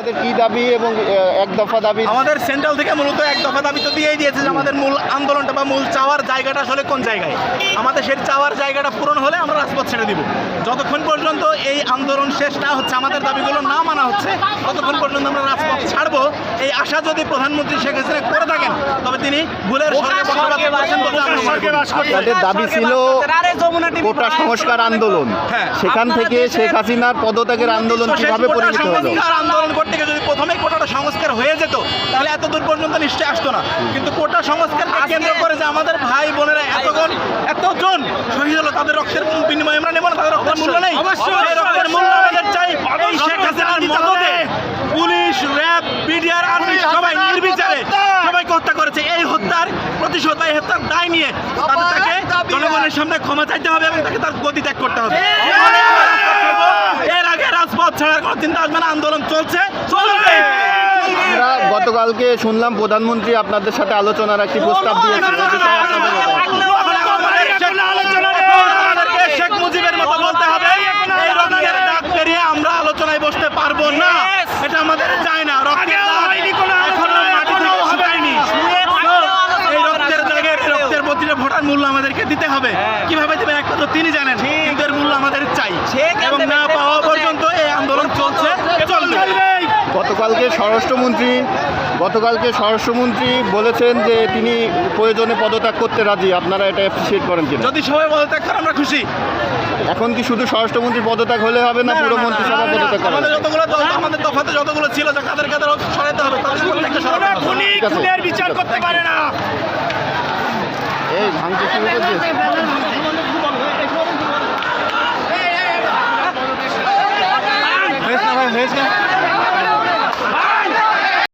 আপনাদের কি দাবি এবং এক দফা দাবি? আমাদের সেন্ট্রাল থেকে মূলত এক দফা দাবি তো দিয়েই দিয়েছে যে আমাদের মূল আন্দোলনটা বা মূল চাওয়ার জায়গাটা আসলে কোন জায়গায়। আমাদের সেই চাওয়ার জায়গাটা পূরণ হলে আমরা রাজপথ ছেড়ে দিব। যতক্ষণ পর্যন্ত এই আন্দোলন শেষ না হচ্ছে, আমাদের দাবিগুলো না মানা হচ্ছে, ততক্ষণ পর্যন্ত আমরা রাজপথ ছাড়বো। এই আশা যদি প্রধানমন্ত্রী শেখ হাসিনা করে থাকেন তবে তিনি ভুলের স্বর্গে বসবাস করছেন বলে আমরা মনে করি। তাদের দাবি ছিল কোটা সংস্কার আন্দোলন, সেখান থেকে শেখ হাসিনার পদত্যাগের আন্দোলন কিভাবে পরিণত হলো? আন্দোলন করতে গিয়ে যদি প্রথমেই কোটাটা সংস্কার হয়ে যেত তাহলে এত দূর পর্যন্ত নিশ্চয়ই আসতো না। কিন্তু কোটা সংস্কারকে কেন্দ্র করে যে আমাদের ভাই বোনেরা এতজন শহীদ হলো, তাদের রক্তের বিনিময়ে আমরা নেব না? তাদের রক্তের মূল্য নেই? সেই রক্তের মূল্য আমাদের চাই। এই শেখ হাসিনার মদতে পুলিশ, র্যাব, বিডিআর, আর্মি সবাই নির্বিচারে সবাইকে হত্যা করেছে। এই হত্যার প্রতিশোধ, এই হত্যার দায় নিয়ে তাকে জনগণের সামনে ক্ষমা চাইতে হবে এবং তাকে তার গতি ত্যাগ করতে হবে। এর আগে রাজপথ ছাড়ার কোনো চিন্তা আসবে না। আন্দোলন চলছে, চলবে। আমরা গতকালকে শুনলাম প্রধানমন্ত্রী আপনাদের সাথে আলোচনার একটি প্রস্তাব দিয়েছেন। শেখ মুজিবের মতো বলতে হবে এই রক্তের দাগ পেরিয়ে আমরা আলোচনায় বসতে পারবো না, এটা আমাদের চাই না। রক্তের প্রতিটা ভোটার মূল্য আমাদেরকে দিতে হবে। কিভাবে দেবেন একটা তো তিনি জানেন, কিন্তু এর মূল্য আমাদের চাই এবং না পাওয়া পর্যন্ত এই আন্দোলন চলছে, চলবে। গতকালকে স্বরাষ্ট্রমন্ত্রী বলেছেন যে তিনি প্রয়োজনে পদত্যাগ করতে রাজি। আপনারা এটা অ্যাপ্রিসিয়েট করেন কিনা? যদি সবাই পদত্যাগ করে আমরা খুশি। এখন কি শুধু স্বরাষ্ট্রমন্ত্রীর পদত্যাগ হলে হবে না, পুরো মন্ত্রিসভা পদত্যাগ করা? আমাদের যতগুলো দল, আমাদের দফাতে যতগুলো ছিল যে কাদের সরাইতে হবে, তাদের প্রত্যেকটা সরাতে হবে। খুনের বিচার করতে পারে না। এই ভাঙতে শুরু করছে।